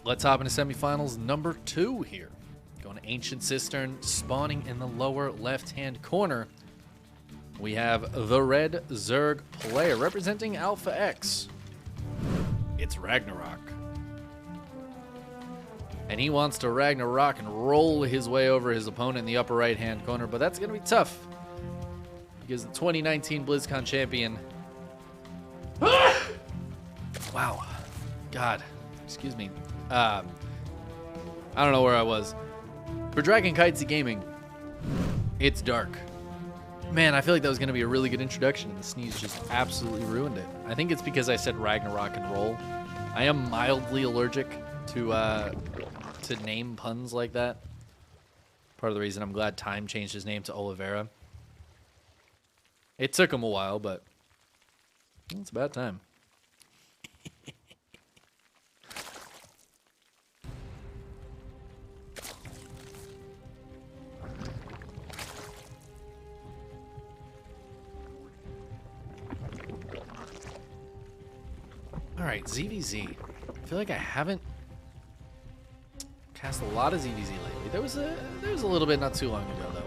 let's hop into semifinals number 2 here. Going to Ancient Cistern, spawning in the lower left-hand corner. We have the red Zerg player representing Alpha X. It's Ragnarok. And he wants to Ragnarok and roll his way over his opponent in the upper right-hand corner, but that's going to be tough. Because the 2019 BlizzCon champion... Wow. God. Excuse me. I don't know where I was. For Dragon Kitesy Gaming, it's Dark. Man, I feel like that was going to be a really good introduction, and the sneeze just absolutely ruined it. I think it's because I said Ragnarok and roll. I am mildly allergic to name puns like that. Part of the reason I'm glad Time changed his name to Oliveira. It took him a while, but it's about time. All right, ZVZ. I feel like I haven't cast a lot of ZVZ lately. There was a little bit not too long ago though.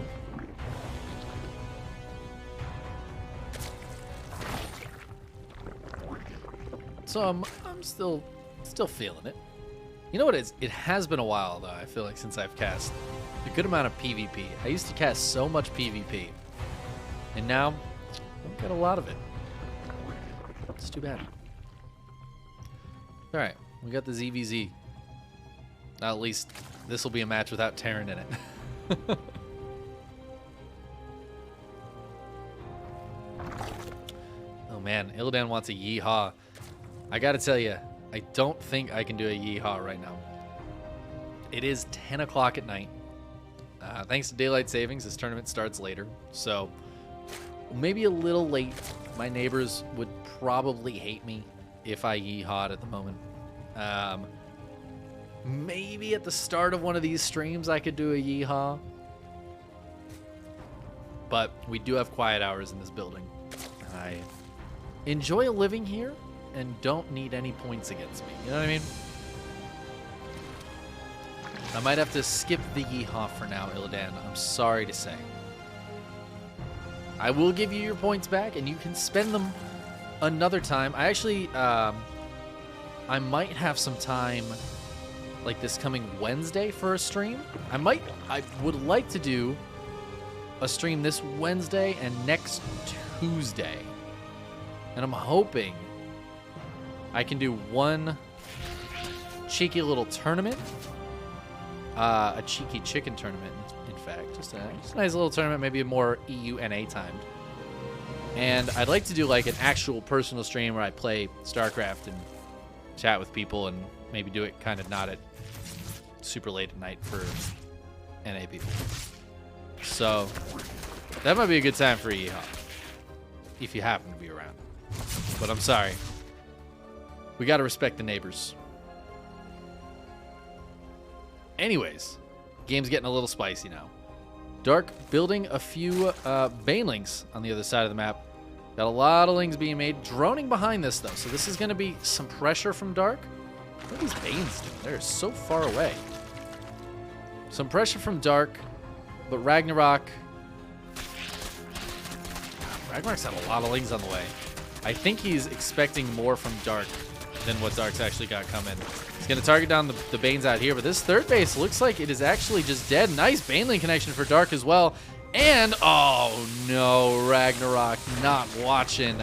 So I'm still feeling it. You know what it is? It has been a while though, I feel like, since I've cast a good amount of PvP. I used to cast so much PvP. And now I don't get a lot of it. It's too bad. Alright, we got the ZVZ. At least this will be a match without Terran in it. Oh man, Illidan wants a yeehaw. I gotta tell you, I don't think I can do a yeehaw right now. It is 10 o'clock at night. Thanks to daylight savings, this tournament starts later. So, maybe a little late. My neighbors would probably hate me if I yeehawed at the moment. Maybe at the start of one of these streams I could do a yeehaw. But we do have quiet hours in this building. I enjoy living here and don't need any points against me. You know what I mean? I might have to skip the yeehaw for now, Illidan. I'm sorry to say. I will give you your points back and you can spend them another time. I actually, I might have some time like this coming Wednesday for a stream. I would like to do a stream this Wednesday and next Tuesday. And I'm hoping I can do one cheeky little tournament. A cheeky chicken tournament, in fact. Just a nice little tournament, maybe a more EUNA timed. And I'd like to do like an actual personal stream where I play StarCraft and chat with people and maybe do it kind of not at super late at night for NA people. So that might be a good time for Yeehaw if you happen to be around. But I'm sorry. We got to respect the neighbors. Anyways, game's getting a little spicy now. Dark building a few banelings on the other side of the map. Got a lot of lings being made. Droning behind this, though. So this is going to be some pressure from Dark. What are these Banes doing? They're so far away. Some pressure from Dark. But Ragnarok's had a lot of lings on the way. I think he's expecting more from Dark than what Dark's actually got coming. He's going to target down the Banes out here, but this third base looks like it is actually just dead. Nice Baneling connection for Dark as well. And, oh no, Ragnarok not watching.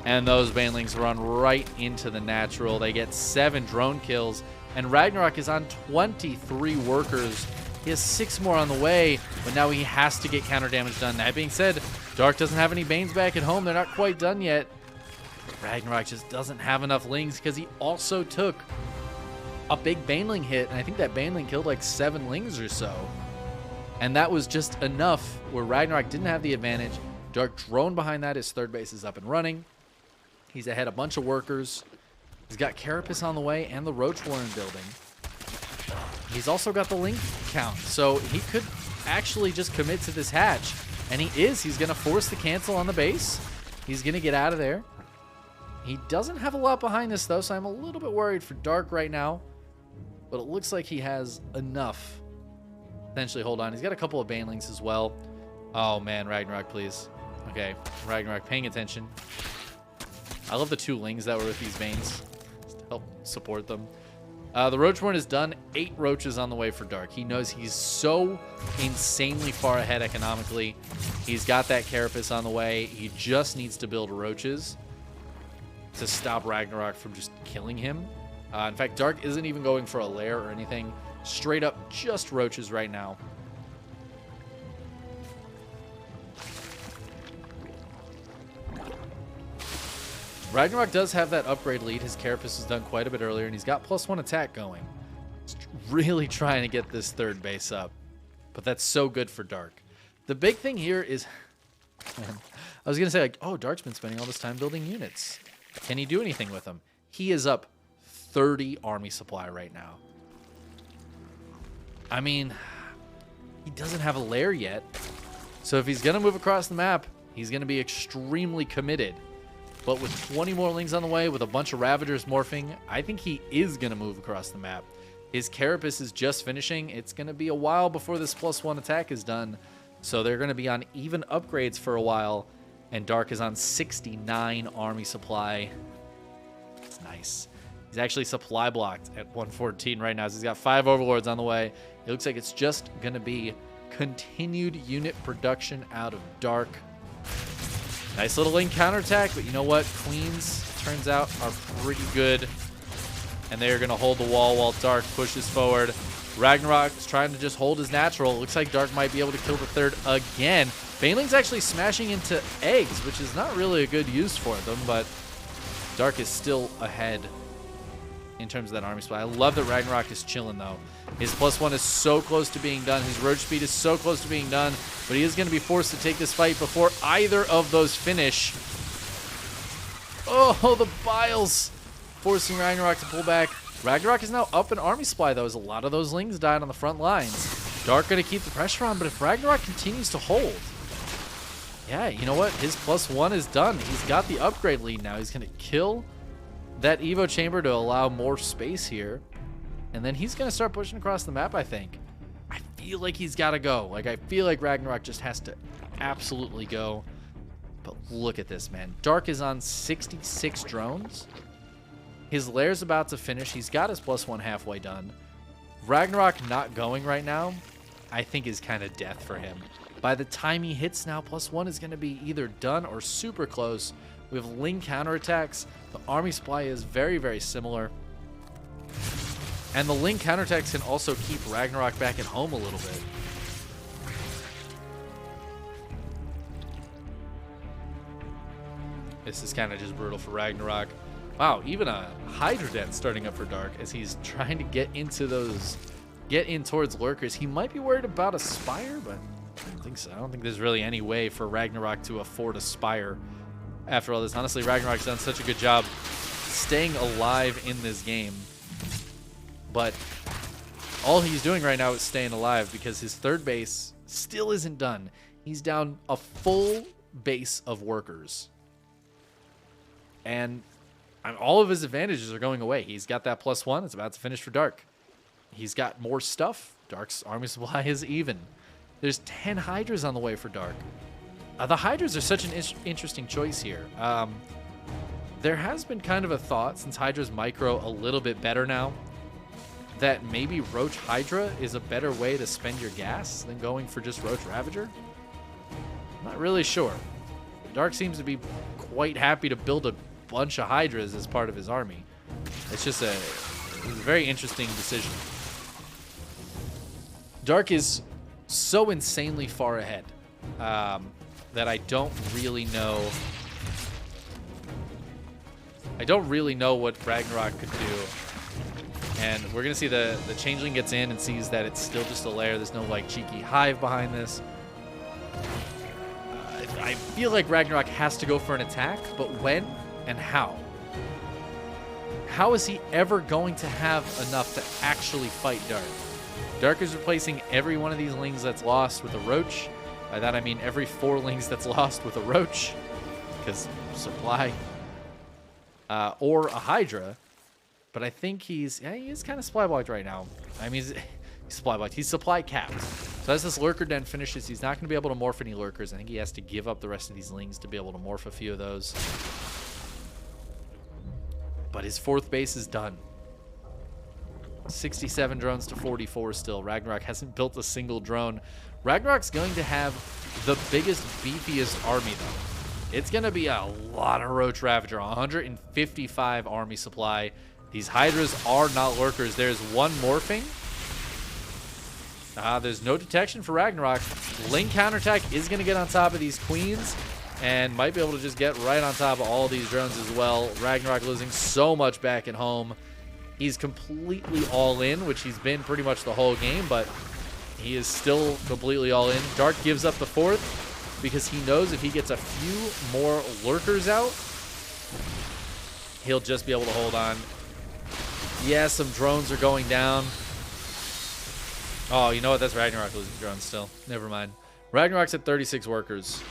And those Banelings run right into the natural. They get 7 drone kills, and Ragnarok is on 23 workers. He has 6 more on the way, but now he has to get counter damage done. That being said, Dark doesn't have any Banes back at home. They're not quite done yet. Ragnarok just doesn't have enough lings because he also took a big Baneling hit, and I think that Baneling killed like 7 lings or so. And that was just enough where Ragnarok didn't have the advantage. Dark drone behind that. His third base is up and running. He's ahead a bunch of workers. He's got Carapace on the way and the Roach Warren building. He's also got the link count, so he could actually just commit to this hatch. And he is. He's going to force the cancel on the base. He's going to get out of there. He doesn't have a lot behind this, though, so I'm a little bit worried for Dark right now. but it looks like he has enough. Potentially hold on. He's got a couple of banelings as well. Oh, man. Ragnarok, please. Okay. Ragnarok paying attention. I love the 2 lings that were with these Banes to help support them. The Roachborn is done. 8 roaches on the way for Dark. He knows he's so insanely far ahead economically. He's got that Carapace on the way. He just needs to build roaches to stop Ragnarok from just killing him. In fact, Dark isn't even going for a lair or anything. Straight up just roaches right now. Ragnarok does have that upgrade lead. His Carapace is done quite a bit earlier, and he's got +1 attack going. He's really trying to get this 3rd base up, but that's so good for Dark. The big thing here is, man, I was going to say, like, oh, Dark's been spending all this time building units. Can he do anything with them? He is up 30 army supply right now. I mean, he doesn't have a lair yet, so if he's going to move across the map, he's going to be extremely committed. But with 20 more lings on the way, with a bunch of Ravagers morphing, I think he is going to move across the map. His Carapace is just finishing. It's going to be a while before this +1 attack is done. So they're going to be on even upgrades for a while. And Dark is on 69 army supply. It's nice. He's actually supply blocked at 114 right now. So he's got 5 Overlords on the way. It looks like it's just going to be continued unit production out of Dark. Nice little link counterattack, but you know what? Queens, turns out, are pretty good. And they are going to hold the wall while Dark pushes forward. Ragnarok is trying to just hold his natural. Looks like Dark might be able to kill the 3rd again. Baneling's actually smashing into eggs, which is not really a good use for them, but Dark is still ahead in terms of that army supply. I love that Ragnarok is chilling, though. His +1 is so close to being done. His roach speed is so close to being done, but he is going to be forced to take this fight before either of those finish. Oh, the Biles forcing Ragnarok to pull back. Ragnarok is now up in army supply, though, as a lot of those lings died on the front lines. Dark going to keep the pressure on, but if Ragnarok continues to hold, yeah, you know what? His +1 is done. He's got the upgrade lead now. He's going to kill that Evo chamber to allow more space here. And then he's going to start pushing across the map, I think. I feel like he's got to go. Like, I feel like Ragnarok just has to absolutely go. But look at this, man. Dark is on 66 drones. His lair's about to finish. He's got his +1 halfway done. Ragnarok not going right now, I think is kind of death for him. By the time he hits now, +1 is going to be either done or super close. We have Ling counterattacks. The army supply is very, very similar. And the Ling counterattacks can also keep Ragnarok back at home a little bit. This is kind of just brutal for Ragnarok. Wow, even a Hydra Den starting up for Dark as he's trying to get into those, get in towards lurkers. He might be worried about a Spire, but I don't think so. I don't think there's really any way for Ragnarok to afford a Spire after all this. Honestly, Ragnarok's done such a good job staying alive in this game. But all he's doing right now is staying alive because his 3rd base still isn't done. He's down a full base of workers. And all of his advantages are going away. He's got that +1. It's about to finish for Dark. He's got more stuff. Dark's army supply is even. There's 10 Hydras on the way for Dark. The Hydras are such an interesting choice here. There has been kind of a thought, since Hydra's micro a little bit better now, that maybe Roach Hydra is a better way to spend your gas than going for just Roach Ravager. I'm not really sure. Dark seems to be quite happy to build a bunch of Hydras as part of his army. It's just a very interesting decision. Dark is so insanely far ahead that I don't really know. I don't really know what Ragnarok could do. And we're going to see the Changeling gets in and sees that it's still just a lair. There's no, like, cheeky hive behind this. I feel like Ragnarok has to go for an attack, but when and how? How is he ever going to have enough to actually fight Dark? Dark is replacing every one of these lings that's lost with a Roach. By that I mean every 4 lings that's lost with a Roach, because supply. Or a Hydra. But I think he is kind of supply blocked right now. I mean, he's supply blocked. He's supply capped. So as this lurker den finishes, he's not going to be able to morph any lurkers. I think he has to give up the rest of these lings to be able to morph a few of those. But his 4th base is done. 67 drones to 44 still. Ragnarok hasn't built a single drone. Ragnarok's going to have the biggest, beefiest army, though. It's going to be a lot of Roach Ravager. 155 army supply. These Hydras are not lurkers. There's one morphing. There's no detection for Ragnarok. Ling counterattack is going to get on top of these queens and might be able to just get right on top of all of these drones as well. Ragnarok losing so much back at home. He's completely all in, which he's been pretty much the whole game, but he is still completely all in. Dark gives up the 4th because he knows if he gets a few more lurkers out, he'll just be able to hold on. Yeah, some drones are going down. Oh, you know what? That's Ragnarok losing drones still. Never mind. Ragnarok's at 36 workers.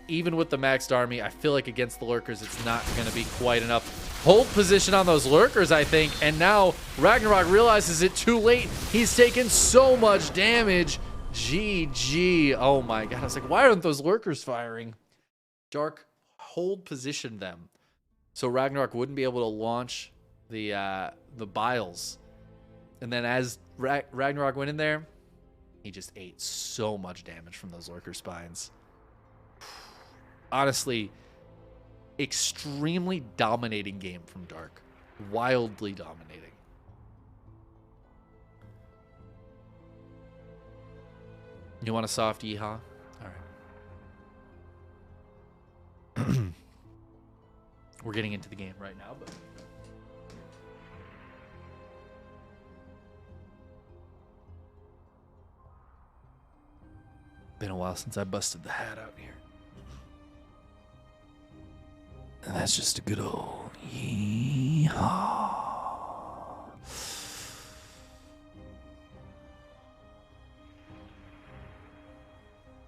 Even with the maxed army, I feel like against the lurkers, it's not going to be quite enough. Hold position on those lurkers, I think. And now Ragnarok realizes it too late. He's taken so much damage. GG. Oh my god. I was like, why aren't those lurkers firing? Dark hold positioned them so Ragnarok wouldn't be able to launch the biles. And then as Ragnarok went in there, he just ate so much damage from those lurker spines. Honestly, extremely dominating game from Dark. Wildly dominating. You want a soft yeehaw? All right. We're getting into the game right now, but been a while since I busted the hat out here. And that's just a good old yeehaw.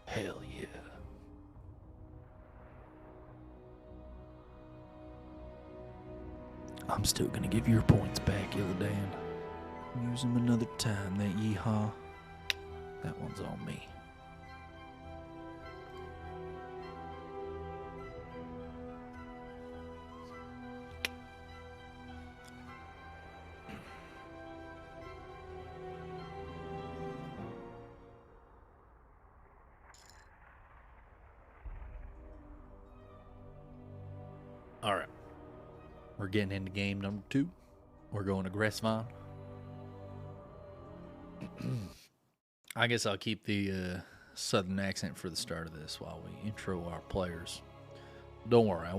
Hell yeah. I'm still gonna give your points back, Illidan. Use them another time, that yeehaw. That one's on me. All right, we're getting into game number 2. We're going to Gressvon. I guess I'll keep the southern accent for the start of this while we intro our players. Don't worry, I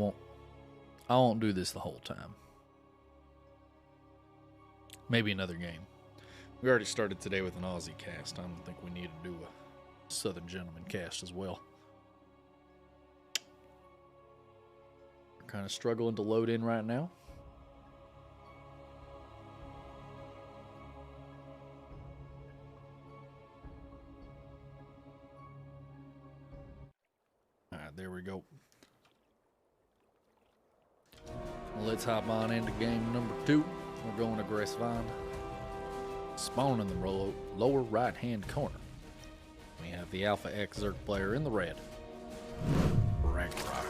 won't do this the whole time. Maybe another game. We already started today with an Aussie cast. I don't think we need to do a Southern Gentleman cast as well. Kind of struggling to load in right now. All right, there we go. Let's hop on into game number 2. We're going to Gressvon. Spawn in the lower right-hand corner. We have the Alpha X Zerg player in the red. Ragnarok.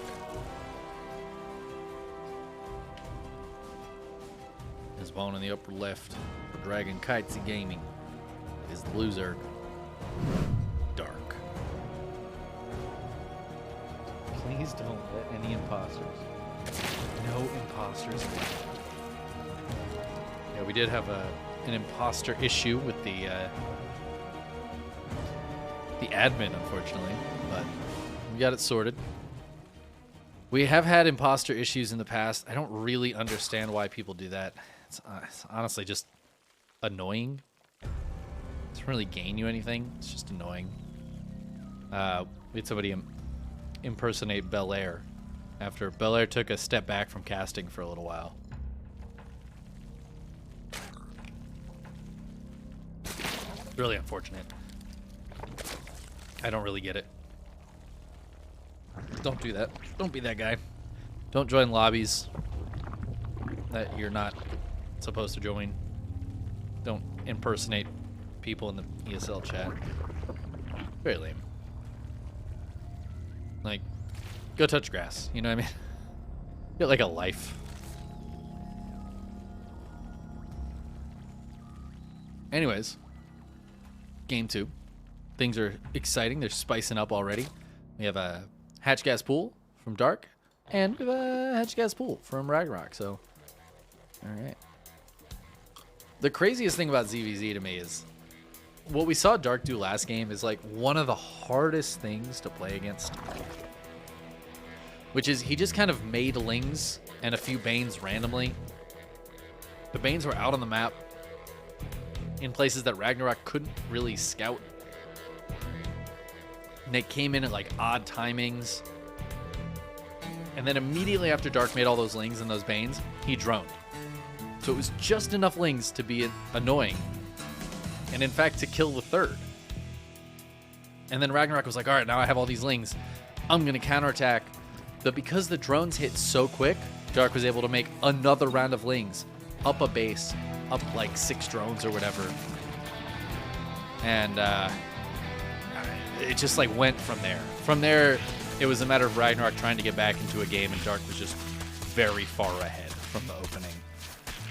His spawn in the upper left for Dragon Kitesy Gaming is the blue Zerg. Dark. Please don't let any imposters. No imposters. Yeah, we did have an imposter issue with the admin, unfortunately, but we got it sorted. We have had imposter issues in the past. I don't really understand why people do that. It's honestly just annoying. It doesn't really gain you anything. It's just annoying. We had somebody impersonate Belair after Belair took a step back from casting for a little while. Really unfortunate. I don't really get it. Don't do that. Don't be that guy. Don't join lobbies that you're not supposed to join. Don't impersonate people in the ESL chat. Very lame. Like, go touch grass. You know what I mean? Get like a life. Anyways, game 2. Things are exciting. They're spicing up already. We have a hatch gas pool from Dark, and we have a hatch gas pool from Ragnarok. So, all right. The craziest thing about ZVZ to me is what we saw Dark do last game is like one of the hardest things to play against, which is he just kind of made Lings and a few Banes randomly. The Banes were out on the map in places that Ragnarok couldn't really scout. And they came in at like odd timings. And then immediately after Dark made all those Lings and those Banes, he droned. So it was just enough Lings to be annoying. And in fact, to kill the third. And then Ragnarok was like, all right, now I have all these Lings. I'm going to counterattack. But because the drones hit so quick, Dark was able to make another round of Lings. Up a base. Up like 6 drones or whatever. And it just like went from there. From there, it was a matter of Ragnarok trying to get back into a game, and Dark was just very far ahead from the opening.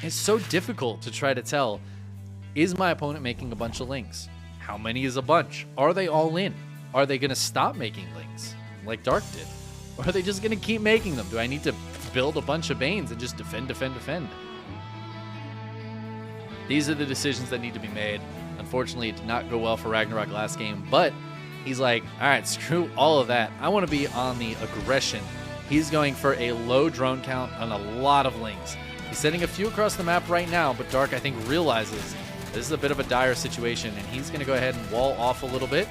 It's so difficult to try to tell, is my opponent making a bunch of Lings? How many is a bunch? Are they all in? Are they going to stop making Lings like Dark did? Or are they just going to keep making them? Do I need to build a bunch of Banes and just defend? These are the decisions that need to be made. Unfortunately, it did not go well for Ragnarok last game, but he's like, all right, screw all of that. I want to be on the aggression. He's going for a low drone count on a lot of Lings. He's sending a few across the map right now, but Dark, I think, realizes this is a bit of a dire situation, and he's going to go ahead and wall off a little bit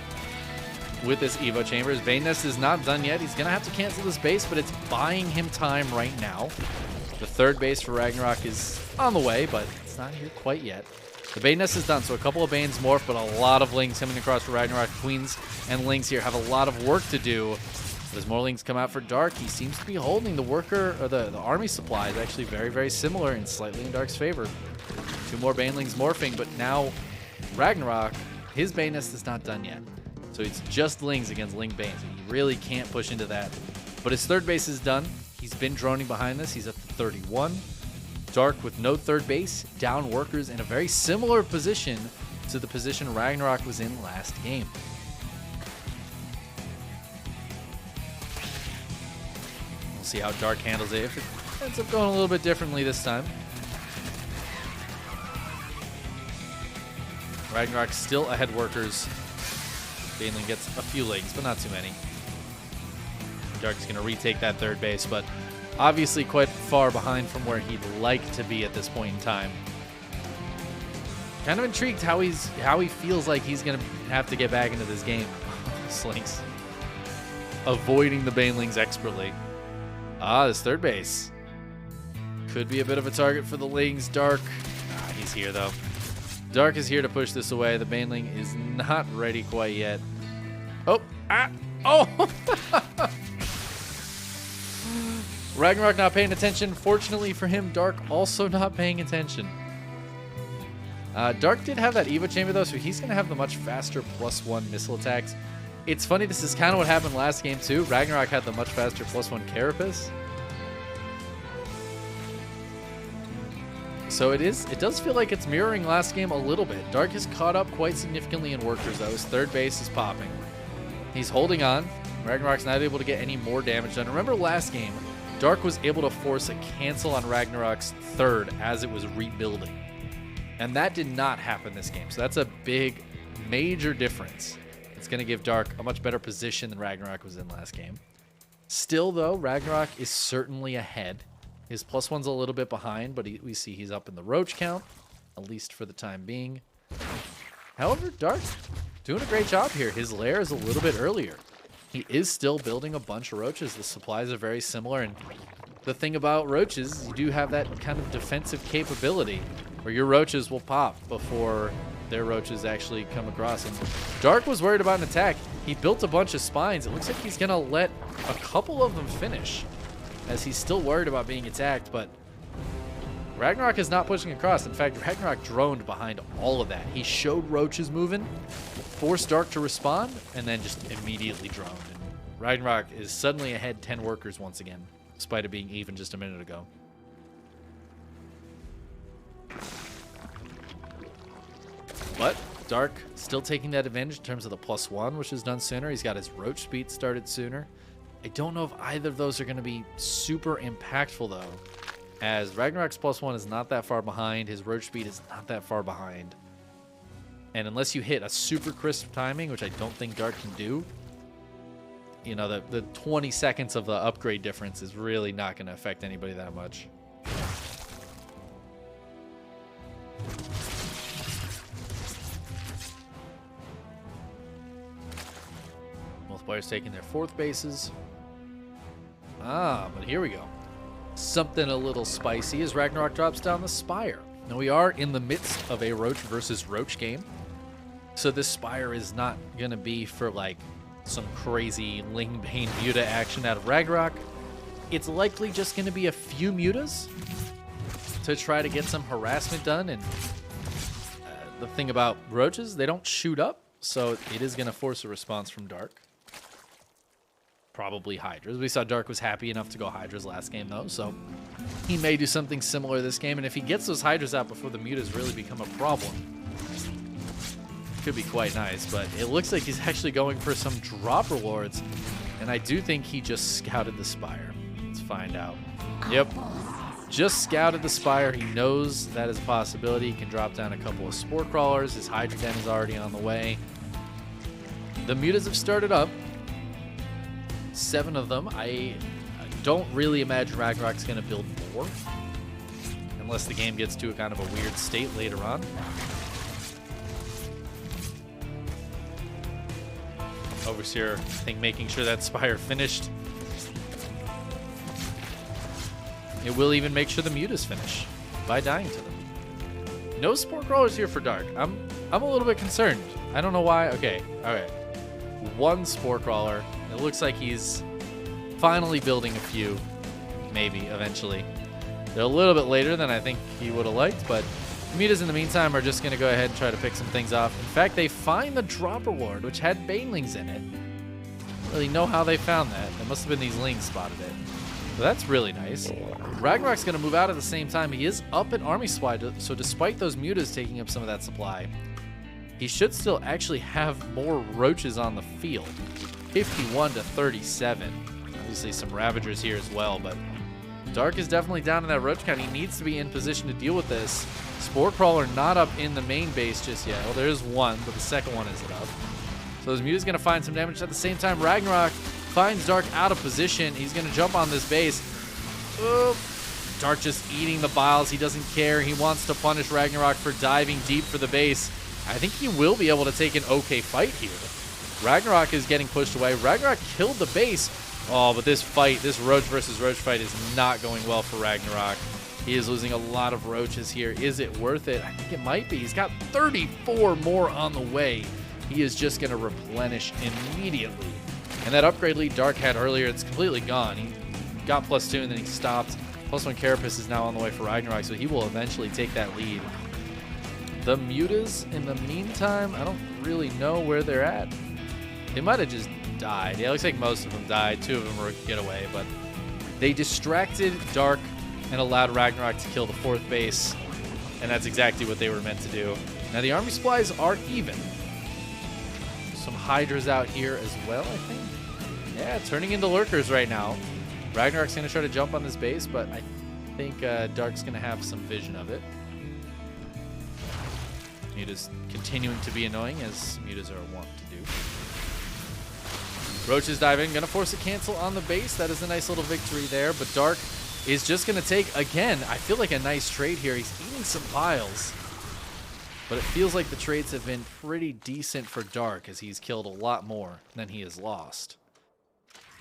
with this Evo chamber. His Bane Nest is not done yet. He's going to have to cancel this base, but it's buying him time right now. The third base for Ragnarok is on the way, but it's not here quite yet. The Bane Nest is done, so a couple of Banes morph, but a lot of Lings coming across for Ragnarok. Queens and Lings here have a lot of work to do. As more Lings come out for Dark, he seems to be holding the worker, or the army supply is actually very, very similar and slightly in Dark's favor. 2 more Banelings morphing, but now Ragnarok, his Bane Nest is not done yet. So it's just Lings against Ling Banes, and he really can't push into that. But his third base is done. He's been droning behind this. He's up to 31. Dark with no third base, down workers in a very similar position to the position Ragnarok was in last game. We'll see how Dark handles it. If it ends up going a little bit differently this time. Ragnarok still ahead workers. Baneling gets a few Lings, but not too many. Dark's going to retake that third base, but obviously quite far behind from where he'd like to be at this point in time. Kind of intrigued how he feels like he's going to have to get back into this game. Slinks. Avoiding the Banelings expertly. This third base. Could be a bit of a target for the Lings. Dark. He's here, though. Dark is here to push this away. The Baneling is not ready quite yet. Oh! Ragnarok not paying attention. Fortunately for him, Dark also not paying attention. Dark did have that Evo chamber, though, so he's going to have the much faster +1 missile attacks. It's funny, this is kind of what happened last game, too. Ragnarok had the much faster +1 Carapace. So it does feel like it's mirroring last game a little bit. Dark has caught up quite significantly in workers, though. His third base is popping. He's holding on. Ragnarok's not able to get any more damage done. Remember last game, Dark was able to force a cancel on Ragnarok's third as it was rebuilding. And that did not happen this game. So that's a big, major difference. It's going to give Dark a much better position than Ragnarok was in last game. Still, though, Ragnarok is certainly ahead. His +1's a little bit behind, but we see he's up in the roach count, at least for the time being. However, Dark doing a great job here. His lair is a little bit earlier. He is still building a bunch of roaches. The supplies are very similar, and the thing about roaches, you do have that kind of defensive capability where your roaches will pop before their roaches actually come across. And Dark was worried about an attack. He built a bunch of spines. It looks like he's going to let a couple of them finish, as he's still worried about being attacked, but Ragnarok is not pushing across. In fact, Ragnarok droned behind all of that. He showed roaches moving, forced Dark to respond, and then just immediately droned. And Ragnarok is suddenly ahead 10 workers once again, despite it being even just a minute ago. But Dark still taking that advantage in terms of the +1, which is done sooner. He's got his roach speed started sooner. I don't know if either of those are going to be super impactful, though, as Ragnarok's +1 is not that far behind. His roach speed is not that far behind. And unless you hit a super crisp timing, which I don't think Dark can do, you know, the 20 seconds of the upgrade difference is really not going to affect anybody that much. Both players taking their 4th bases. But here we go. Something a little spicy as Ragnarok drops down the Spire. Now we are in the midst of a Roach versus Roach game. So this Spire is not going to be for like some crazy Ling Bane Muta action out of Ragnarok. It's likely just going to be a few Mutas to try to get some harassment done. And the thing about Roaches, they don't shoot up. So it is going to force a response from Dark. Probably Hydras. We saw Dark was happy enough to go Hydras last game, though, so he may do something similar this game. And if he gets those Hydras out before the Mutas really become a problem, could be quite nice. But it looks like he's actually going for some drop rewards, and I do think he just scouted the Spire. Let's find out. Yep, just scouted the Spire. He knows that is a possibility. He can drop down a couple of Spore Crawlers. His Hydra Den is already on the way. The Mutas have started up. 7 of them. I don't really imagine Ragnarok's going to build more unless the game gets to a kind of a weird state later on. Overseer, I think, making sure that Spire finished. It will even make sure the Mutas finish by dying to them. No Spore Crawlers here for Dark. I'm a little bit concerned. I don't know why. Okay, all right. 1 Spore Crawler. It looks like he's finally building a few, maybe, eventually. They're a little bit later than I think he would have liked, but the Mutas in the meantime are just going to go ahead and try to pick some things off. In fact, they find the drop reward, which had Banelings in it. I don't really know how they found that. It must have been these Lings spotted it. So that's really nice. Ragnarok's going to move out at the same time. He is up in army supply, so despite those Mutas taking up some of that supply, he should still actually have more Roaches on the field. 51 to 37. Obviously some Ravagers here as well, but Dark is definitely down in that Roach count. He needs to be in position to deal with this. Spore Crawler not up in the main base just yet. Well, there is one, but the second one isn't up. So his Muta's going to find some damage. At the same time, Ragnarok finds Dark out of position. He's going to jump on this base. Oh, Dark just eating the biles. He doesn't care. He wants to punish Ragnarok for diving deep for the base. I think he will be able to take an okay fight here. Ragnarok is getting pushed away. Ragnarok killed the base. Oh, but this fight, this Roach versus Roach fight is not going well for Ragnarok. He is losing a lot of Roaches here. Is it worth it? I think it might be. He's got 34 more on the way. He is just going to replenish immediately. And that upgrade lead Dark had earlier, it's completely gone. He got +2 and then he stopped. +1 Carapace is now on the way for Ragnarok, so he will eventually take that lead. The Mutas, in the meantime, I don't really know where they're at. They might have just died. Yeah, it looks like most of them died. 2 of them were a getaway, but they distracted Dark and allowed Ragnarok to kill the 4th base, and that's exactly what they were meant to do. Now, the army supplies are even. Some Hydras out here as well, I think. Yeah, turning into Lurkers right now. Ragnarok's going to try to jump on this base, but I think Dark's going to have some vision of it. Muta's continuing to be annoying, as Mutas are wont to do. Roaches dive in, gonna force a cancel on the base. That is a nice little victory there, but Dark is just gonna take, again, I feel like a nice trade here. He's eating some piles, but it feels like the trades have been pretty decent for Dark, as he's killed a lot more than he has lost.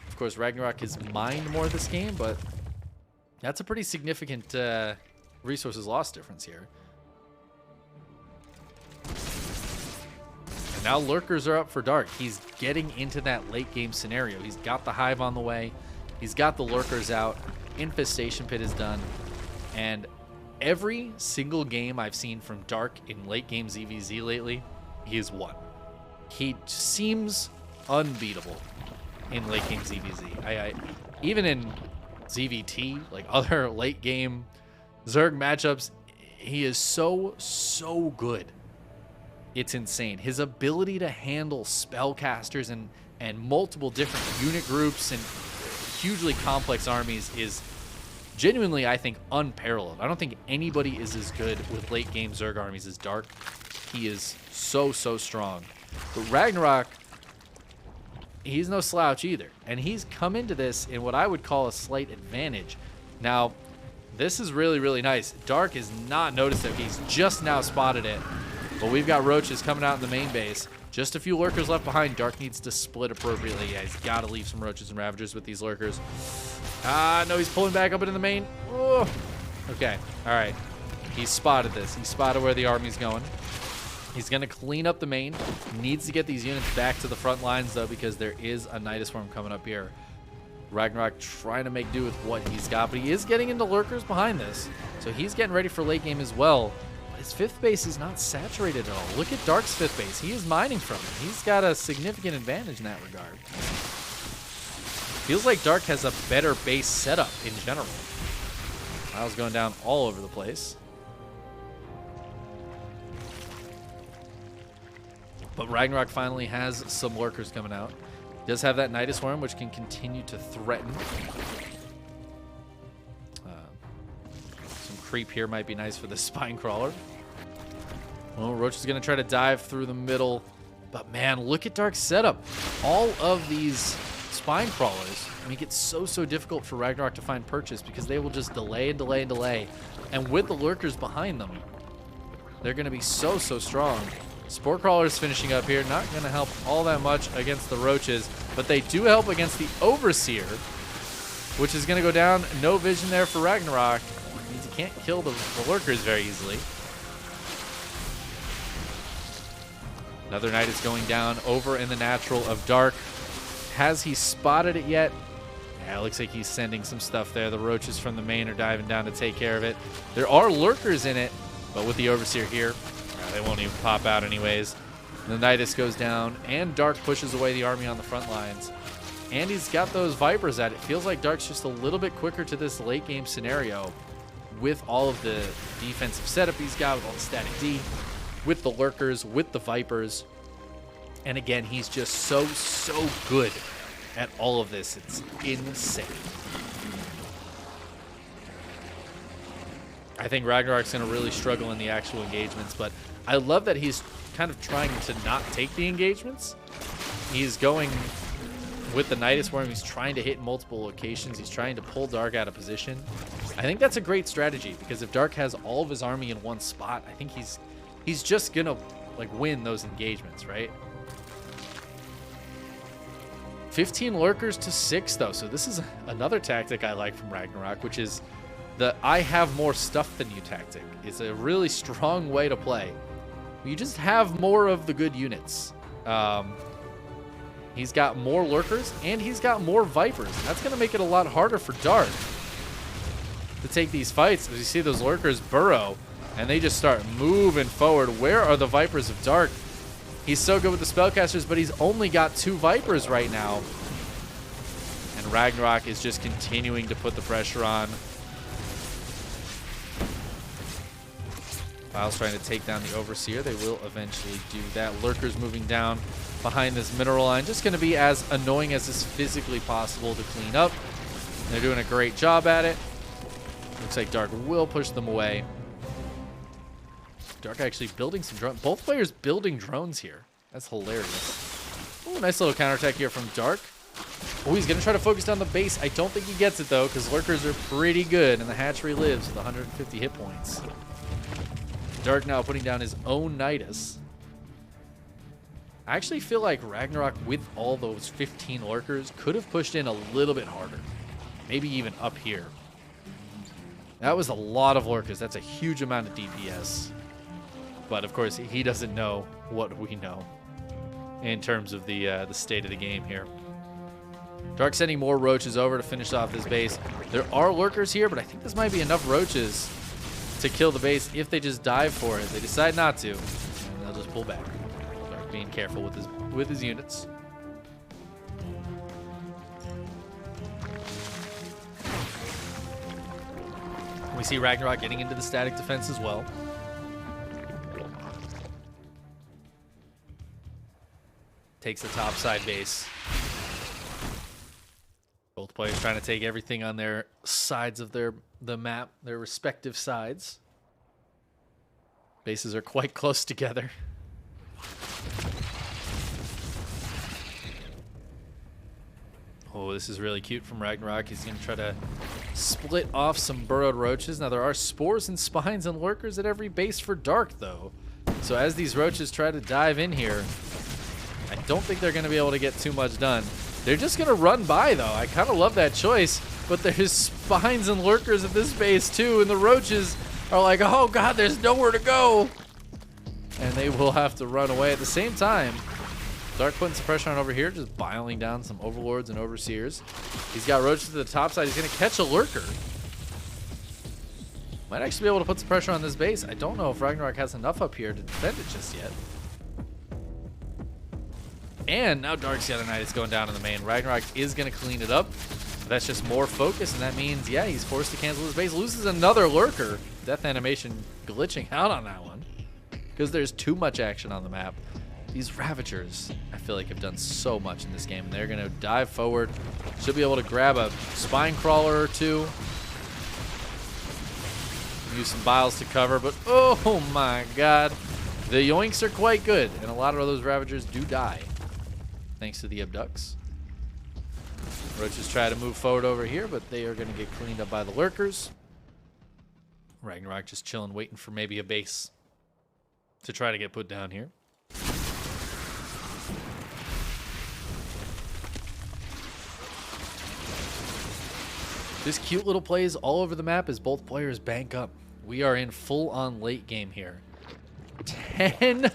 Of course, Ragnarok has mined more this game, but that's a pretty significant resources loss difference here. And now Lurkers are up for Dark. He's getting into that late game scenario. He's got the Hive on the way. He's got the Lurkers out. Infestation Pit is done. And Every single game I've seen from Dark in late game ZVZ lately, he has won. He seems unbeatable in late game ZVZ. Even in ZVT, like other late game Zerg matchups, he is so good. It's insane. His ability to handle spellcasters and multiple different unit groups and hugely complex armies is genuinely, I think, unparalleled. I don't think anybody is as good with late game Zerg armies as Dark. He is so strong. But Ragnarok, he's no slouch either. And he's come into this in what I would call a slight advantage. Now, this is really nice. Dark has not noticed it. He's just now spotted it. But we've got roaches coming out in the main base. Just a few lurkers left behind. Dark needs to split appropriately. Yeah, he's got to leave some roaches and ravagers with these lurkers. No, he's pulling back up into the main. Oh. Okay, all right. He's spotted this. He spotted where the army's going. He's going to clean up the main. Needs to get these units back to the front lines, though, because there is a Nidus Swarm coming up here. Ragnarok trying to make do with what he's got, but he is getting into lurkers behind this. So he's getting ready for late game as well. His fifth base is not saturated at all. Look at Dark's fifth base. He is mining from it. He's got a significant advantage in that regard. Feels like Dark has a better base setup in general. Miles going down all over the place. But Ragnarok finally has some lurkers coming out. He does have that Nidus Worm, which can continue to threaten. Some creep here might be nice for the Spine Crawler. Well, Roach is going to try to dive through the middle. But man, look at Dark's setup. All of these Spine Crawlers make it so difficult for Ragnarok to find purchase because they will just delay and delay and delay. And with the lurkers behind them, they're going to be so strong. Spore Crawlers finishing up here, not going to help all that much against the roaches, but they do help against the Overseer, which is going to go down. No vision there for Ragnarok. It means he can't kill the lurkers very easily. Another knight is going down over in the natural of Dark. Has he spotted it yet? Yeah, it looks like he's sending some stuff there. The roaches from the main are diving down to take care of it. There are lurkers in it, but with the Overseer here, they won't even pop out anyways. The Nidus goes down, and Dark pushes away the army on the front lines. And he's got those Vipers at it. Feels like Dark's just a little bit quicker to this late game scenario with all of the defensive setup he's got, with all the static D, with the lurkers, with the Vipers. And again, he's just so good at all of this. It's insane. I think Ragnarok's going to really struggle in the actual engagements, but I love that he's kind of trying to not take the engagements. He's going with the Nidus Worm. He's trying to hit multiple locations. He's trying to pull Dark out of position. I think that's a great strategy because if Dark has all of his army in one spot, I think he's just going to like win those engagements, right? 15 lurkers to 6 though. So this is another tactic I like from Ragnarok, which is the I have more stuff than you tactic. It's a really strong way to play. You just have more of the good units. He's got more lurkers and he's got more Vipers. And that's going to make it a lot harder for Dark to take these fights. As you see those lurkers burrow and they just start moving forward. Where are the Vipers of Dark? He's so good with the spellcasters, but he's only got 2 Vipers right now. And Ragnarok is just continuing to put the pressure on. Miles trying to take down the Overseer. They will eventually do that. Lurkers moving down behind this mineral line. Just going to be as annoying as is physically possible to clean up. They're doing a great job at it. Looks like Dark will push them away. Dark actually building some drones. Both players building drones here. That's hilarious. Ooh, nice little counterattack here from Dark. Oh, he's going to try to focus down the base. I don't think he gets it, though, because lurkers are pretty good, and the hatchery lives with 150 hit points. Dark now putting down his own Nidus. I actually feel like Ragnarok, with all those 15 lurkers, could have pushed in a little bit harder. Maybe even up here. That was a lot of lurkers. That's a huge amount of DPS. But, of course, he doesn't know what we know in terms of the state of the game here. Dark sending more roaches over to finish off this base. There are lurkers here, but I think this might be enough roaches to kill the base if they just dive for it. They decide not to, and they'll just pull back. Dark being careful with his units. We see Ragnarok getting into the static defense as well. Takes the top side base. Both players trying to take everything on their sides of the map, their respective sides. Bases are quite close together. Oh, this is really cute from Ragnarok. He's going to try to split off some burrowed roaches. Now, there are spores and spines and lurkers at every base for Dark, though. So as these roaches try to dive in here, I don't think they're going to be able to get too much done. They're just going to run by, though. I kind of love that choice. But there's spines and lurkers at this base, too. And the roaches are like, oh, God, there's nowhere to go. And they will have to run away at the same time. Dark putting some pressure on over here, just biling down some overlords and overseers. He's got roaches to the top side. He's going to catch a lurker. Might actually be able to put some pressure on this base. I don't know if Ragnarok has enough up here to defend it just yet. And now Dark's Shadow Knight is going down in the main. Ragnarok is going to clean it up. But that's just more focus, and that means, yeah, he's forced to cancel his base. Loses another lurker. Death animation glitching out on that one because there's too much action on the map. These Ravagers, I feel like, have done so much in this game. And they're going to dive forward. Should be able to grab a spine crawler or two. Use some biles to cover, but oh my God. The yoinks are quite good, and a lot of those Ravagers do die, thanks to the abducts. Roaches try to move forward over here, but they are going to get cleaned up by the lurkers. Ragnarok just chilling, waiting for maybe a base to try to get put down here. This cute little plays all over the map as both players bank up. We are in full-on late game here. 10...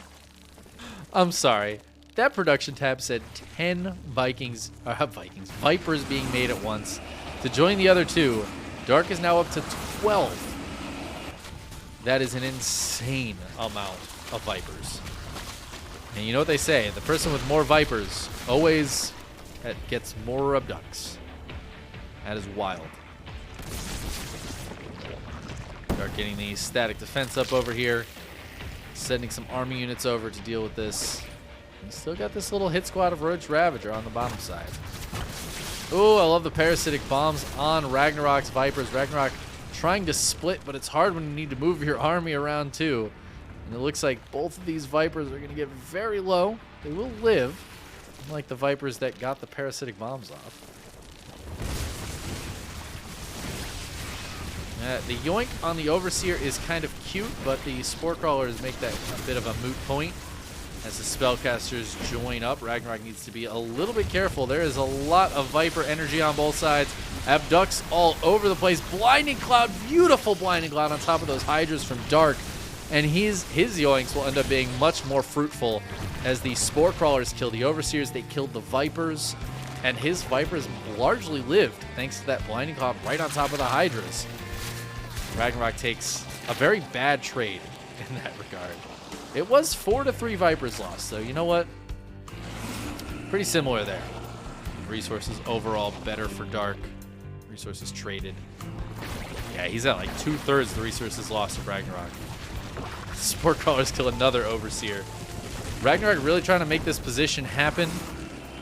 I'm sorry. That production tab said 10 Vipers being made at once to join the other two. Dark is now up to 12. That is an insane amount of Vipers. And you know what they say, the person with more Vipers always gets more abducts. That is wild. Dark getting the static defense up over here. Sending some army units over to deal with this. And still got this little hit squad of Roach Ravager on the bottom side. Oh, I love the parasitic bombs on Ragnarok's Vipers. Ragnarok trying to split, but it's hard when you need to move your army around too. And it looks like both of these Vipers are going to get very low. They will live, unlike the Vipers that got the parasitic bombs off. The yoink on the Overseer is kind of cute, but the Spore Crawlers make that a bit of a moot point. As the Spellcasters join up, Ragnarok needs to be a little bit careful. There is a lot of Viper energy on both sides. Abducts all over the place. Blinding Cloud, beautiful Blinding Cloud on top of those Hydras from Dark. And his yoinks will end up being much more fruitful as the Spore Crawlers kill the Overseers. They killed the Vipers, and his Vipers largely lived thanks to that Blinding Cloud right on top of the Hydras. Ragnarok takes a very bad trade in that regard. It was 4-3 Vipers lost, so you know what? Pretty similar there. Resources overall better for Dark. Resources traded. Yeah, he's at like 2/3 the resources lost of Ragnarok. Spore Crawlers kill another Overseer. Ragnarok really trying to make this position happen,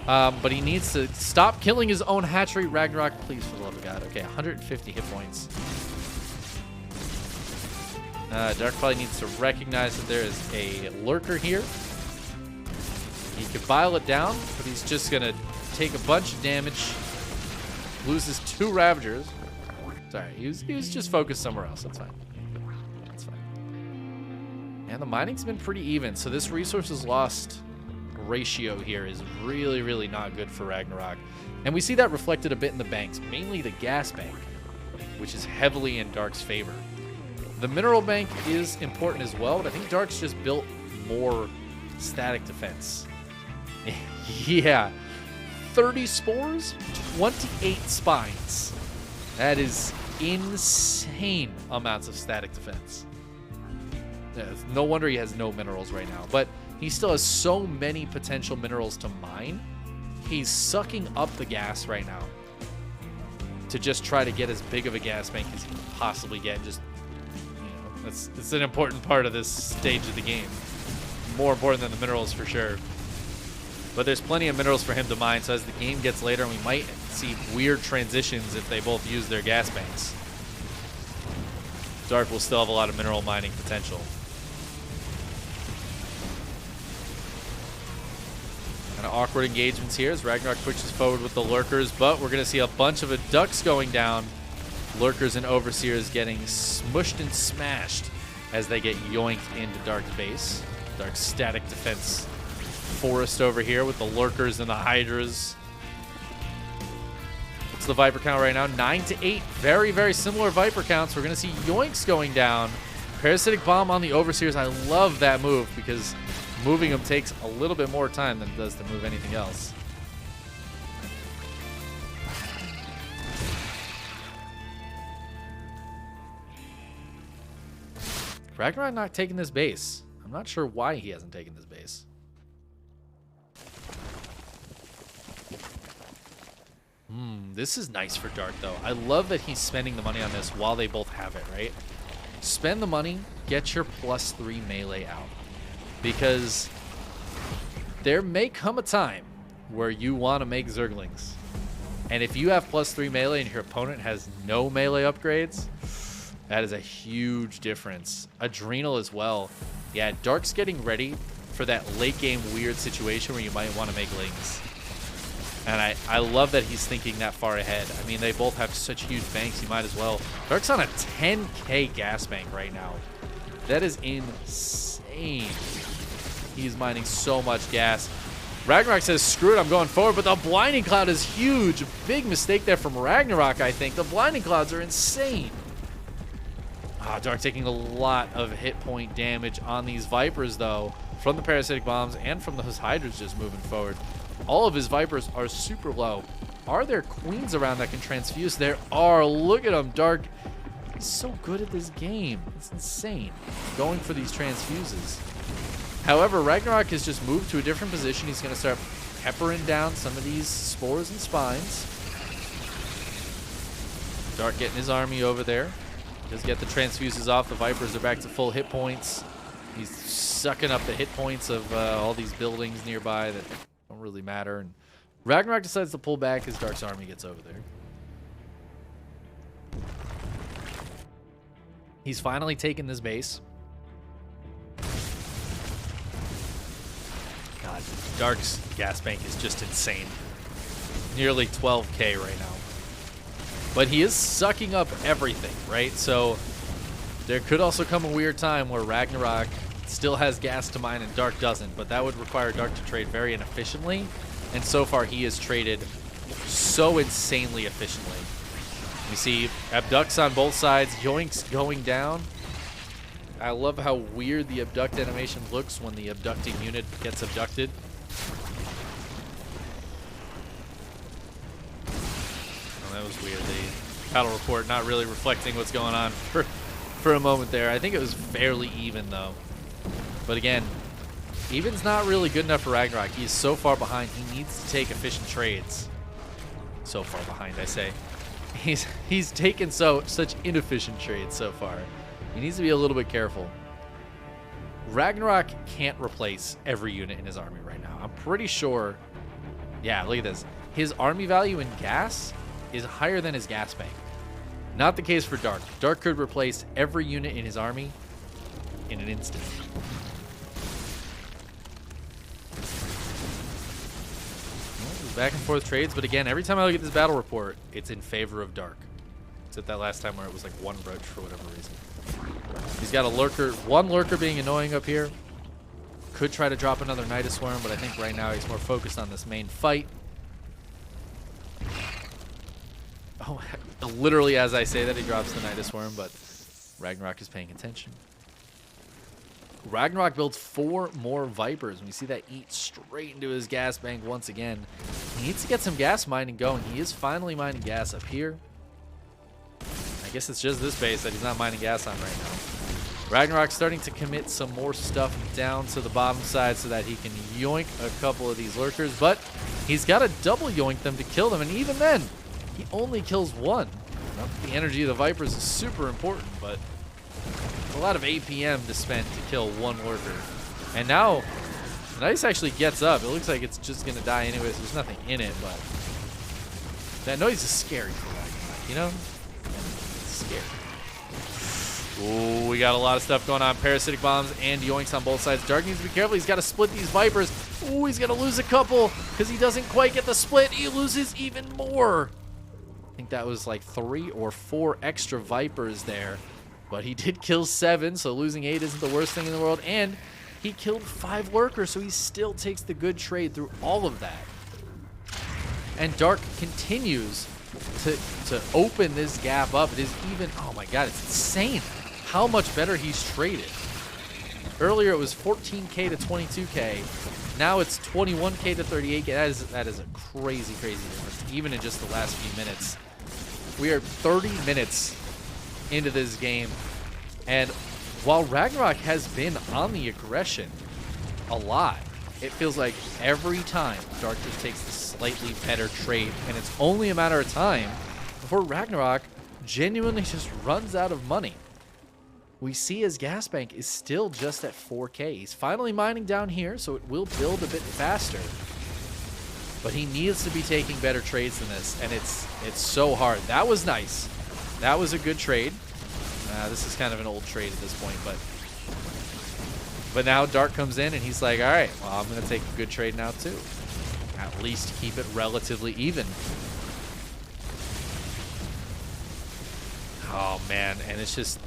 but he needs to stop killing his own hatchery. Ragnarok, please, for the love of God. Okay, 150 hit points. Dark probably needs to recognize that there is a lurker here. He could bile it down, but he's just going to take a bunch of damage. Loses 2 Ravagers. Sorry, he was just focused somewhere else. That's fine. That's fine. And the mining's been pretty even, so this resources lost ratio here is really, really not good for Ragnarok. And we see that reflected a bit in the banks, mainly the gas bank, which is heavily in Dark's favor. The mineral bank is important as well, but I think Dark's just built more static defense. Yeah. 30 spores, 28 spines. That is insane amounts of static defense. Yeah, no wonder he has no minerals right now. But he still has so many potential minerals to mine. He's sucking up the gas right now to just try to get as big of a gas bank as he can possibly get. Just, you know, it's an important part of this stage of the game. More important than the minerals for sure. But there's plenty of minerals for him to mine, so as the game gets later, we might see weird transitions if they both use their gas banks. Dark will still have a lot of mineral mining potential. Kind of awkward engagements here as Ragnarok pushes forward with the lurkers, but we're going to see a bunch of abducts going down. Lurkers and overseers getting smushed and smashed as they get yoinked into Dark's base. Dark's static defense forest over here with the lurkers and the hydras. What's the Viper count right now? 9 to 8. Very, very similar Viper counts. We're going to see yoinks going down. Parasitic Bomb on the overseers. I love that move because moving them takes a little bit more time than it does to move anything else. Ragnarok not taking this base. I'm not sure why he hasn't taken this base. This is nice for Dark, though. I love that he's spending the money on this while they both have it, right? Spend the money, get your +3 melee out. Because there may come a time where you want to make Zerglings. And if you have +3 melee and your opponent has no melee upgrades, that is a huge difference. Adrenal as well. Yeah, Dark's getting ready for that late game weird situation where you might want to make Lings. And I love that he's thinking that far ahead. I mean, they both have such huge banks, you might as well. Dark's on a 10k gas bank right now. That is insane. He's mining so much gas. Ragnarok says, screw it, I'm going forward, but the Blinding Cloud is huge. Big mistake there from Ragnarok, I think. The Blinding Clouds are insane. Dark taking a lot of hit point damage on these Vipers, though, from the Parasitic Bombs and from those Hydras just moving forward. All of his Vipers are super low. Are there Queens around that can transfuse? There are. Look at him, Dark. He's so good at this game. It's insane. Going for these transfuses. However, Ragnarok has just moved to a different position. He's going to start peppering down some of these spores and spines. Dark getting his army over there. Just get the transfuses off. The Vipers are back to full hit points. He's sucking up the hit points of all these buildings nearby that don't really matter. And Ragnarok decides to pull back as Dark's army gets over there. He's finally taken this base. God, Dark's gas bank is just insane. Nearly 12k right now. But he is sucking up everything, right? So there could also come a weird time where Ragnarok still has gas to mine and Dark doesn't, but that would require Dark to trade very inefficiently. And so far he has traded so insanely efficiently. We see abducts on both sides, yoinks going down. I love how weird the abduct animation looks when the abducting unit gets abducted. Oh, that was weird. The battle report not really reflecting what's going on for a moment there. I think it was fairly even though. But again, even's not really good enough for Ragnarok. He's so far behind. He needs to take efficient trades. So far behind, I say. He's taken such inefficient trades so far. He needs to be a little bit careful. Ragnarok can't replace every unit in his army right now. I'm pretty sure. Yeah, look at this. His army value in gas is higher than his gas bank. Not the case for Dark. Dark could replace every unit in his army in an instant. Back and forth trades, but again, every time I look at this battle report, it's in favor of Dark. Except that last time where it was like one roach for whatever reason. He's got a lurker, one lurker being annoying up here. Could try to drop another Nidus Swarm, but I think right now he's more focused on this main fight. Oh, literally as I say that, he drops the Nidus Swarm, but Ragnarok is paying attention. Ragnarok builds 4 more Vipers. We see that eat straight into his gas bank once again. He needs to get some gas mining going. He is finally mining gas up here. I guess it's just this base that he's not mining gas on right now. Ragnarok starting to commit some more stuff down to the bottom side so that he can yoink a couple of these lurkers, but he's got to double yoink them to kill them, and even then, he only kills one. The energy of the Vipers is super important, but a lot of APM to spend to kill one lurker. And now, the Nice actually gets up. It looks like it's just going to die anyways. There's nothing in it, but that noise is scary for Ragnarok, you know? It's scary. Ooh, we got a lot of stuff going on. Parasitic bombs and yoinks on both sides. Dark needs to be careful. He's got to split these Vipers. Ooh, he's going to lose a couple because he doesn't quite get the split. He loses even more. I think that was like 3 or 4 extra Vipers there. But he did kill 7, so losing 8 isn't the worst thing in the world. And he killed 5 lurkers, so he still takes the good trade through all of that. And Dark continues to open this gap up. It is even, oh my god, it's insane how much better he's traded. Earlier it was 14K to 22K. Now it's 21K to 38K. That is a crazy, crazy difference, even in just the last few minutes. We are 30 minutes into this game, and while Ragnarok has been on the aggression a lot, it feels like every time Dark just takes the slightly better trade, and it's only a matter of time before Ragnarok genuinely just runs out of money. We see his gas bank is still just at 4K. He's finally mining down here, so it will build a bit faster. But he needs to be taking better trades than this, and it's so hard. That was nice. That was a good trade. This is kind of an old trade at this point, but now Dark comes in and he's like, all right, well, I'm going to take a good trade now too. At least keep it relatively even. Oh man, and it's just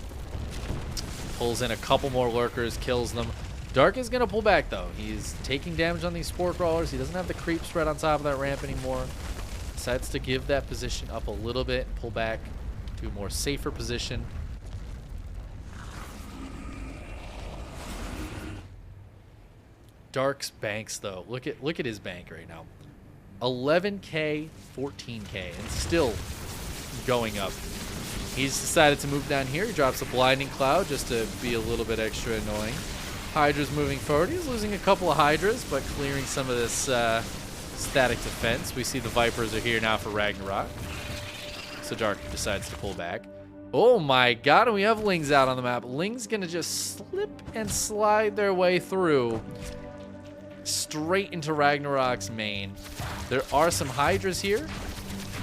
pulls in a couple more lurkers, kills them. Dark is going to pull back though. He's taking damage on these spore crawlers. He doesn't have the creep spread on top of that ramp anymore. Decides to give that position up a little bit and pull back to a more safer position. Dark's banks though, look at his bank right now. 11K, 14K, and still going up. He's decided to move down here. He drops a blinding cloud just to be a little bit extra annoying. Hydra's moving forward. He's losing a couple of Hydras, but clearing some of this static defense. We see the Vipers are here now for Ragnarok. So Dark decides to pull back. Oh my god, and we have Lings out on the map. Ling's gonna just slip and slide their way through straight into Ragnarok's main. There are some Hydras here.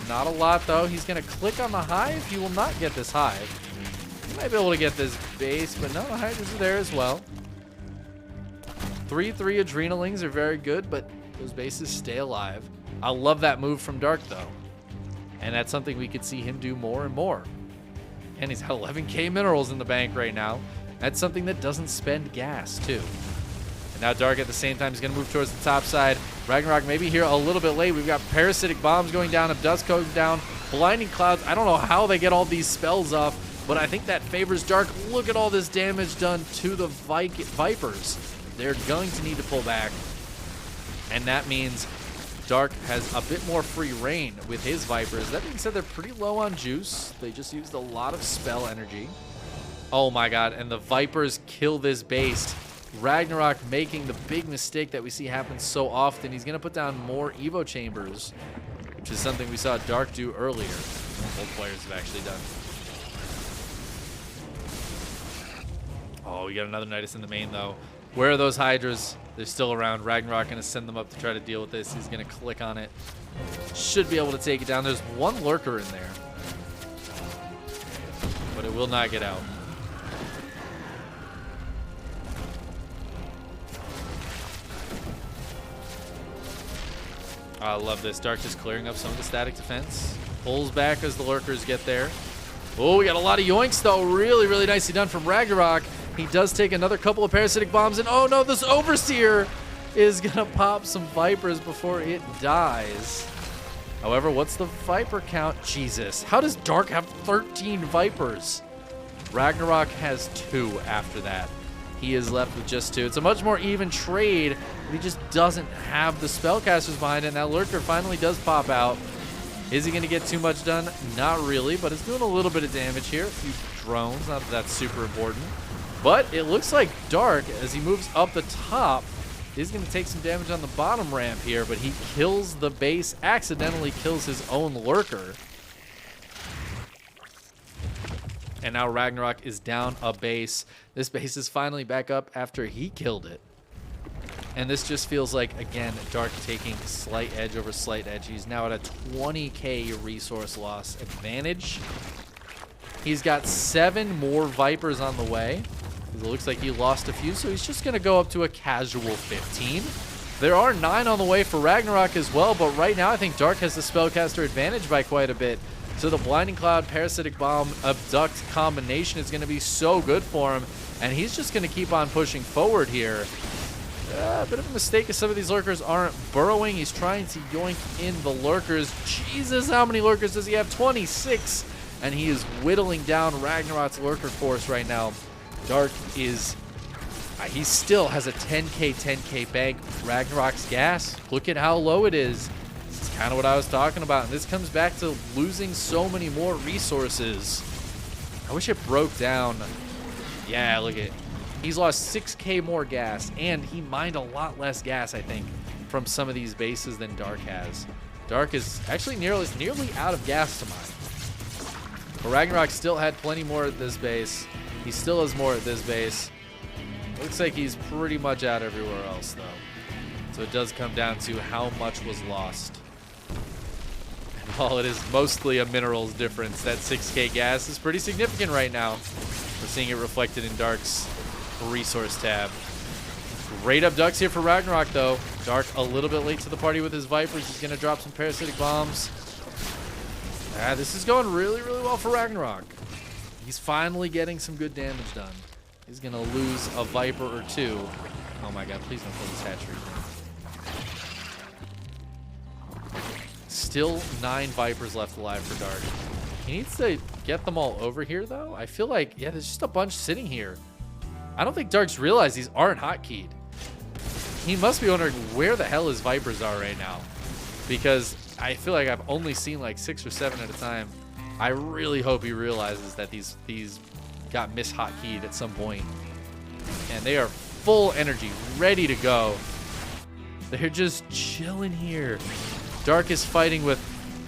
Not a lot though. He's gonna click on the hive. He will not get this hive. He might be able to get this base, but no, the Hydras are there as well. 3-3 Adrenalings are very good, but those bases stay alive. I love that move from Dark though. And that's something we could see him do more and more. And he's got 11K minerals in the bank right now. That's something that doesn't spend gas too. Now Dark at the same time is going to move towards the top side. Ragnarok maybe here a little bit late. We've got Parasitic Bombs going down, Abdusk going down, Blinding Clouds. I don't know how they get all these spells off, but I think that favors Dark. Look at all this damage done to the Vipers. They're going to need to pull back, and that means Dark has a bit more free reign with his Vipers. That being said, they're pretty low on juice. They just used a lot of spell energy. Oh my god, and the Vipers kill this base. Ragnarok making the big mistake that we see happen so often. He's going to put down more Evo Chambers, which is something we saw Dark do earlier. Both players have actually done. Oh, we got another Nidus in the main, though. Where are those Hydras? They're still around. Ragnarok going to send them up to try to deal with this. He's going to click on it. Should be able to take it down. There's one lurker in there, but it will not get out. I love this. Dark just clearing up some of the static defense. Pulls back as the lurkers get there. Oh, we got a lot of yoinks, though. Really, really nicely done from Ragnarok. He does take another couple of Parasitic Bombs, and oh no, this Overseer is going to pop some Vipers before it dies. However, what's the Viper count? Jesus. How does Dark have 13 Vipers? Ragnarok has 2 after that. He is left with just 2. It's a much more even trade, but he just doesn't have the spellcasters behind it, and that lurker finally does pop out. Is he going to get too much done? Not really, but it's doing a little bit of damage here. A few drones, not that that's super important. But it looks like Dark, as he moves up the top, is going to take some damage on the bottom ramp here, but he kills the base, accidentally kills his own lurker. And now Ragnarok is down a base. This base is finally back up after he killed it. And this just feels like, again, Dark taking slight edge over slight edge. He's now at a 20k resource loss advantage. He's got 7 more Vipers on the way. It looks like he lost a few, so he's just going to go up to a casual 15. There are 9 on the way for Ragnarok as well, but right now I think Dark has the Spellcaster advantage by quite a bit. So the Blinding Cloud, Parasitic Bomb, Abduct combination is going to be so good for him, and he's just going to keep on pushing forward here. A bit of a mistake as some of these lurkers aren't burrowing. He's trying to yoink in the lurkers. Jesus, how many lurkers does he have? 26, and he is whittling down Ragnarok's lurker force right now. Dark is, he still has a 10k bank. Ragnarok's gas, look at how low it is. This is kind of what I was talking about, and this comes back to losing so many more resources. I wish it broke down. Yeah, look at it. He's lost 6k more gas, and he mined a lot less gas, I think, from some of these bases than Dark has. Dark is actually nearly out of gas to mine. But Ragnarok still had plenty more at this base. He still has more at this base. Looks like he's pretty much out everywhere else, though. So it does come down to how much was lost. And while it is mostly a minerals difference, that 6k gas is pretty significant right now. We're seeing it reflected in Dark's resource tab. Great abducts here for Ragnarok, though. Dark a little bit late to the party with his Vipers. He's going to drop some Parasitic Bombs. This is going really, really well for Ragnarok. He's finally getting some good damage done. He's going to lose a Viper or 2. Oh my god, please don't kill this hatchery thing. Still 9 Vipers left alive for Dark. He needs to get them all over here, though. I feel like, yeah, there's just a bunch sitting here. I don't think Dark's realized these aren't hotkeyed. He must be wondering where the hell his Vipers are right now, because I feel like I've only seen like 6 or 7 at a time. I really hope he realizes that these got mis-hotkeyed at some point. And they are full energy, ready to go. They're just chilling here. Dark is fighting with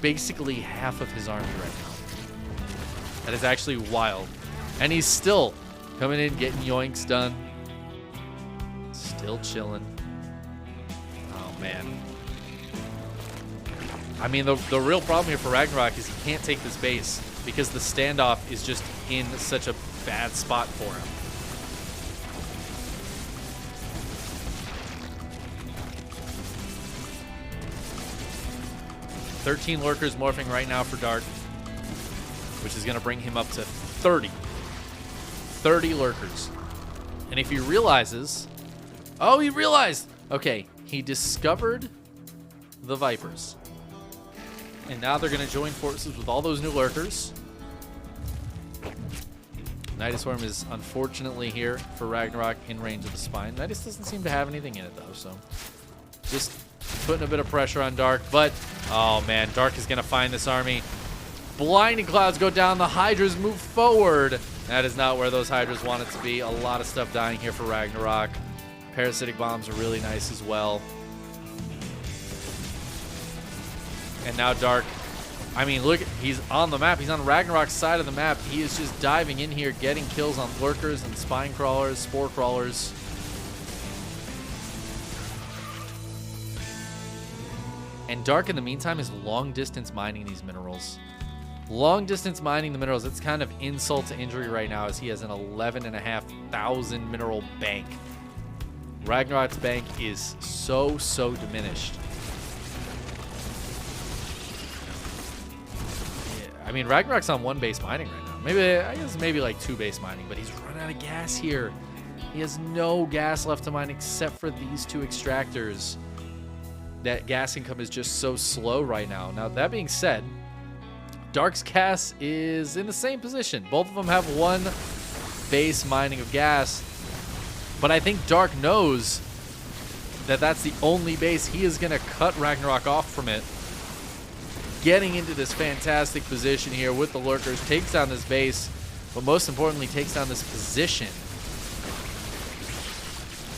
basically half of his army right now. That is actually wild. And he's still coming in, getting yoinks done. Still chilling. Oh, man. I mean, the real problem here for Ragnarok is he can't take this base because the standoff is just in such a bad spot for him. $13 lurkers morphing right now for Dark, which is going to bring him up to 30. 30 lurkers. And if he realizes... Oh, he realized! Okay, he discovered the Vipers. And now they're going to join forces with all those new lurkers. Nidus Worm is unfortunately here for Ragnarok in range of the spine. Nidus doesn't seem to have anything in it, though, so just putting a bit of pressure on Dark. But, oh man, Dark is going to find this army. Blinding Clouds go down. The Hydras move forward. That is not where those Hydras want it to be. A lot of stuff dying here for Ragnarok. Parasitic Bombs are really nice as well. And now Dark, I mean, look, he's on the map. He's on Ragnarok's side of the map. He is just diving in here, getting kills on lurkers and spine crawlers, spore crawlers. And Dark, in the meantime, is long distance mining these minerals. Long distance mining the minerals. It's kind of insult to injury right now, as he has an 11,500 mineral bank. Ragnarok's bank is so diminished. I mean, Ragnarok's on 1 base mining right now. I guess maybe like 2 base mining, but he's run out of gas here. He has no gas left to mine except for these 2 extractors. That gas income is just so slow right now. Now, that being said, Dark's gas is in the same position. Both of them have 1 base mining of gas, but I think Dark knows that that's the only base. He is going to cut Ragnarok off from it. getting into this fantastic position here with the lurkers, takes down this base, but most importantly, takes down this position.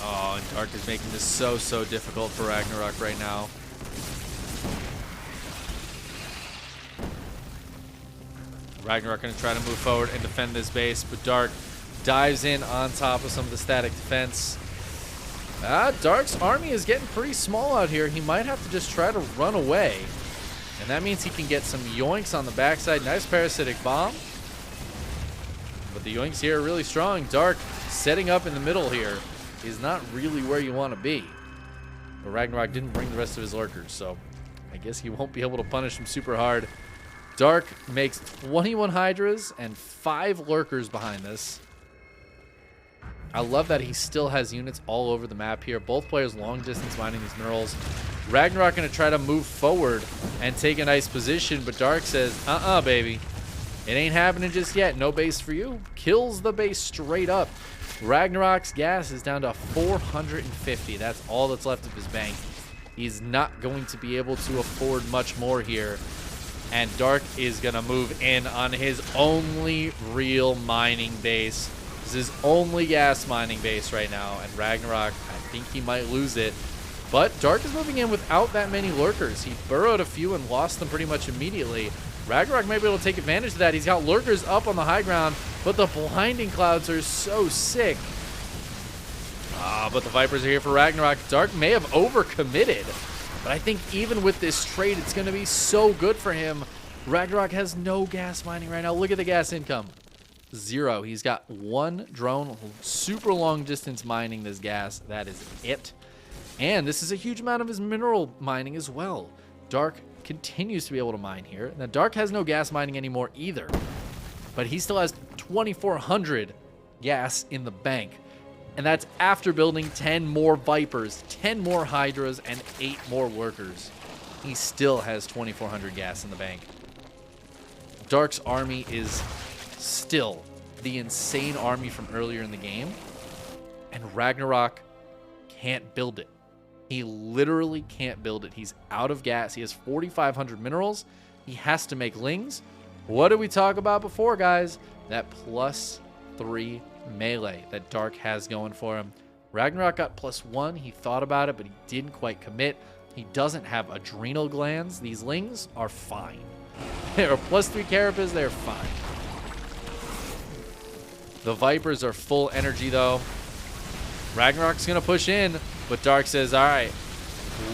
Oh, and Dark is making this so difficult for Ragnarok right now. Ragnarok going to try to move forward and defend this base, but Dark dives in on top of some of the static defense. Dark's army is getting pretty small out here. He might have to just try to run away. And that means he can get some yoinks on the backside. Nice parasitic bomb. But the yoinks here are really strong. Dark setting up in the middle here is not really where you want to be. But Ragnarok didn't bring the rest of his lurkers, so I guess he won't be able to punish him super hard. Dark makes 21 Hydras and 5 lurkers behind this. I love that he still has units all over the map here. Both players long distance mining these minerals. Ragnarok going to try to move forward and take a nice position, but Dark says, baby. It ain't happening just yet. No base for you. Kills the base straight up. Ragnarok's gas is down to 450. That's all that's left of his bank. He's not going to be able to afford much more here. And Dark is going to move in on his only real mining base. This is his only gas mining base right now. And Ragnarok, I think he might lose it. But Dark is moving in without that many lurkers. He burrowed a few and lost them pretty much immediately. Ragnarok might be able to take advantage of that. He's got lurkers up on the high ground, but the blinding clouds are so sick. But the Vipers are here for Ragnarok. Dark may have overcommitted, but I think even with this trade, it's going to be so good for him. Ragnarok has no gas mining right now. Look at the gas income. 0. He's got 1 drone, super long distance mining this gas. That is it. And this is a huge amount of his mineral mining as well. Dark continues to be able to mine here. Now, Dark has no gas mining anymore either, but he still has 2,400 gas in the bank. And that's after building 10 more Vipers, 10 more Hydras, and 8 more Lurkers. He still has 2,400 gas in the bank. Dark's army is still the insane army from earlier in the game, and Ragnarok can't build it. He literally can't build it. He's out of gas. He has 4,500 minerals. He has to make lings. What did we talk about before, guys? That +3 melee that Dark has going for him. Ragnarok got +1. He thought about it, but he didn't quite commit. He doesn't have adrenal glands. These lings are fine. They're +3 carapace. They're fine. The Vipers are full energy, though. Ragnarok's going to push in, but Dark says, all right,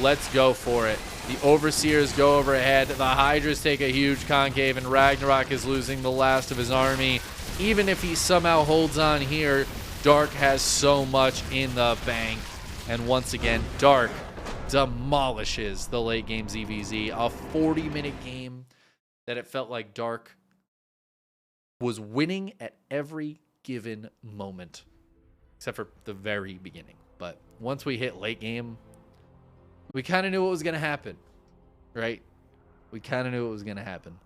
let's go for it. The Overseers go overhead. The Hydras take a huge concave, and Ragnarok is losing the last of his army. Even if he somehow holds on here, Dark has so much in the bank. And once again, Dark demolishes the late game ZVZ. A 40-minute game that it felt like Dark was winning at every given moment, except for the very beginning. But once we hit late game, we kind of knew what was going to happen, right? We kind of knew what was going to happen.